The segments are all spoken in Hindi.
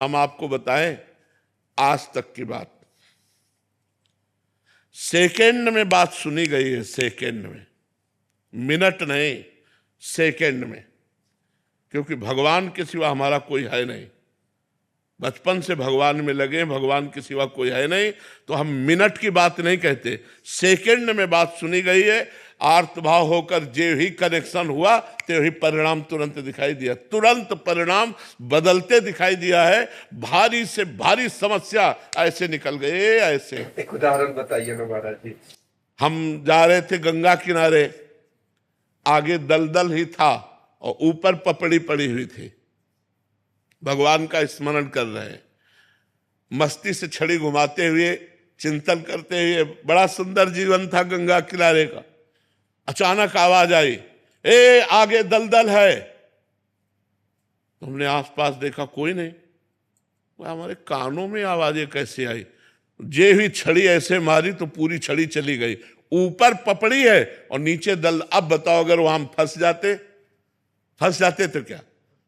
हम आपको बताएं आज तक की बात, सेकंड में बात सुनी गई है, सेकंड में, मिनट नहीं, सेकंड में, क्योंकि भगवान के सिवा हमारा कोई है नहीं। बचपन से भगवान में लगे, भगवान के सिवा कोई है नहीं, तो हम मिनट की बात नहीं कहते, सेकंड में बात सुनी गई है। आर्तभाव होकर जे ही कनेक्शन हुआ ते ही परिणाम तुरंत दिखाई दिया, तुरंत परिणाम बदलते दिखाई दिया है। भारी से भारी समस्या ऐसे निकल गए, ऐसे। एक उदाहरण बताइए ना महाराज जी। हम जा रहे थे गंगा किनारे, आगे दलदल ही था और ऊपर पपड़ी पड़ी हुई थी, भगवान का स्मरण कर रहे हैं, मस्ती से छड़ी घुमाते हुए, चिंतन करते हुए, बड़ा सुंदर जीवन था गंगा किनारे का। अचानक आवाज आई, ए आगे दलदल है। हमने आसपास देखा, कोई नहीं। हमारे कानों में आवाजें कैसे आई? जे हुई छड़ी ऐसे मारी तो पूरी छड़ी चली गई। ऊपर पपड़ी है और नीचे दल। अब बताओ, अगर वहां फंस जाते तो क्या?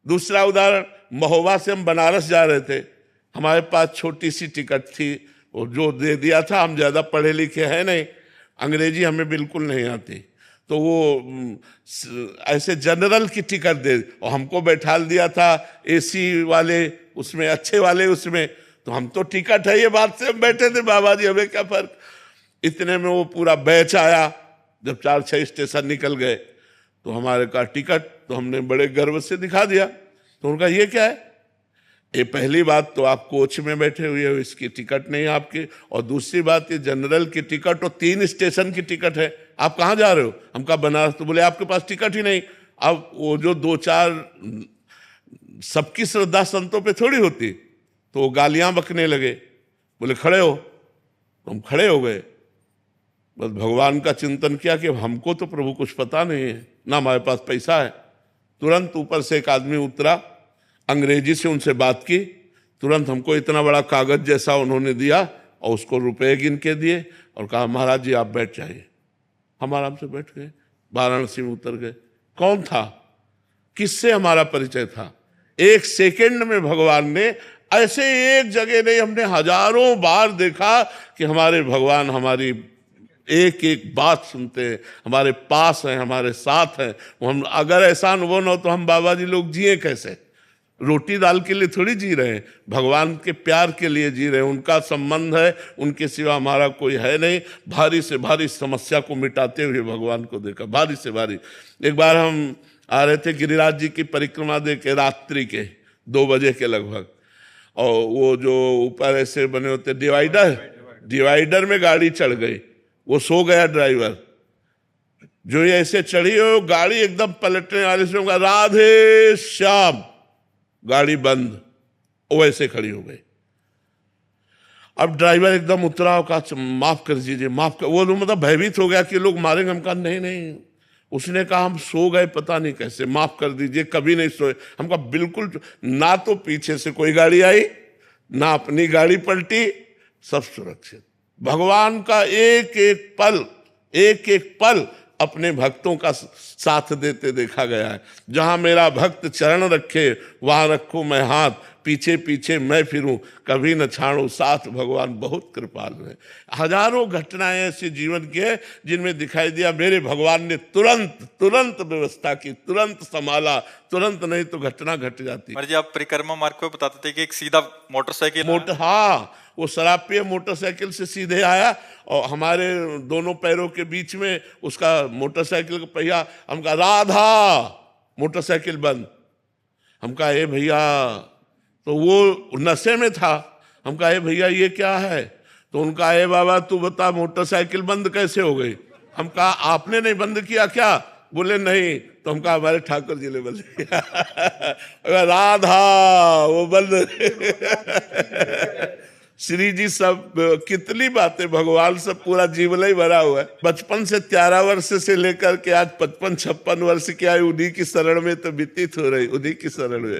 दूसरा उदाहरण, महोबा से हम बनारस जा रहे थे, हमारे पास छोटी सी टिकट थी, वो जो दे दिया था, हम ज्यादा पढ़े लिखे हैं नहीं, अंग्रेजी हमें बिल्कुल नहीं आती, तो वो ऐसे जनरल की टिकट दे और हमको बैठा दिया था एसी वाले उसमें, अच्छे वाले उसमें। तो हम तो टिकट है ये बात से हम बैठे थे, बाबा जी हमें क्या फर्क। इतने में वो पूरा बैच आया। जब 4-6 स्टेशन निकल गए तो हमारे का टिकट, तो हमने बड़े गर्व से दिखा दिया। तो उनका ये क्या है? ये पहली बात तो आप कोच में बैठे हुए हो, इसकी टिकट नहीं आपकी, और दूसरी बात ये जनरल की टिकट और 3 स्टेशन की टिकट है, आप कहाँ जा रहे हो? हम कहा बनारस। तो बोले आपके पास टिकट ही नहीं। अब वो जो 2-4 सबकी श्रद्धा संतों पे थोड़ी होती, तो वो गालियां बकने लगे, बोले खड़े हो। तो हम खड़े हो गए, बस भगवान का चिंतन किया कि हमको तो प्रभु कुछ पता नहीं है, ना हमारे पास पैसा है। तुरंत ऊपर से एक आदमी उतरा, अंग्रेजी से उनसे बात की, तुरंत हमको इतना बड़ा कागज जैसा उन्होंने दिया और उसको रुपए गिन के दिए और कहा महाराज जी आप बैठ जाइए। हम आराम से बैठ गए, वाराणसी में उतर गए। कौन था? किससे हमारा परिचय था? एक सेकंड में भगवान ने, ऐसे एक जगह नहीं, हमने हजारों बार देखा कि हमारे भगवान हमारी एक एक बात सुनते हैं, हमारे पास हैं, हमारे साथ हैं। हम अगर ऐसा अनुभव न हो तो हम बाबा जी लोग जिए कैसे? रोटी दाल के लिए थोड़ी जी रहे हैं, भगवान के प्यार के लिए जी रहे हैं। उनका संबंध है, उनके सिवा हमारा कोई है नहीं। भारी से भारी समस्या को मिटाते हुए भगवान को देखा, भारी से भारी। एक बार हम आ रहे थे गिरिराज जी की परिक्रमा दे के, रात्रि के 2 बजे के लगभग, और वो जो ऊपर ऐसे बने होते डिवाइडर में गाड़ी चढ़ गई। वो सो गया ड्राइवर, जो ये ऐसे चढ़ी हो गाड़ी एकदम पलटने वाले से होगा, राधे श्याम, गाड़ी बंद, वो ऐसे खड़ी हो गई। अब ड्राइवर एकदम उतरा और कहा माफ कर दीजिए, माफ कर। वो मतलब भयभीत हो गया कि लोग मारेंगे। हम कहा नहीं नहीं, उसने कहा हम सो गए पता नहीं कैसे, माफ कर दीजिए, कभी नहीं सोए। हम कहा बिल्कुल ना, तो पीछे से कोई गाड़ी आई ना अपनी गाड़ी पलटी, सब सुरक्षित। भगवान का एक एक पल अपने भक्तों का साथ देते देखा गया है। जहां मेरा भक्त चरण रखे वहां रखूं मैं हाथ, पीछे पीछे मैं फिरूं, कभी न छाड़ू साथ, भगवान बहुत कृपालु है। हजारों घटनाएं ऐसे जीवन की है जिनमें दिखाई दिया मेरे भगवान ने तुरंत व्यवस्था की, तुरंत संभाला, तुरंत नहीं तो घटना घट जाती। जी आप परिक्रमा मार्ग पे बताते थे कि एक सीधा मोटरसाइकिल, हाँ, वो शराब पिए मोटरसाइकिल से सीधे आया और हमारे दोनों पैरों के बीच में उसका मोटरसाइकिल का पहिया। हम कहा राधा, मोटरसाइकिल बंद। हम कहा ए भैया, तो वो नशे में था। हम कहा ए भैया ये क्या है? तो उनका ए बाबा तू बता मोटरसाइकिल बंद कैसे हो गई? हम कहा आपने नहीं बंद किया क्या? बोले नहीं। तो हम कहा हमारे ठाकुर जी ने बंद किया। राधा वो बंद। श्री जी सब कितनी बातें, भगवान से पूरा जीवन ही भरा हुआ है। बचपन से 13 वर्ष से लेकर के आज 55-56 वर्ष की आयु उन्हीं की शरण में तो व्यतीत हो रही, उन्हीं की शरण में।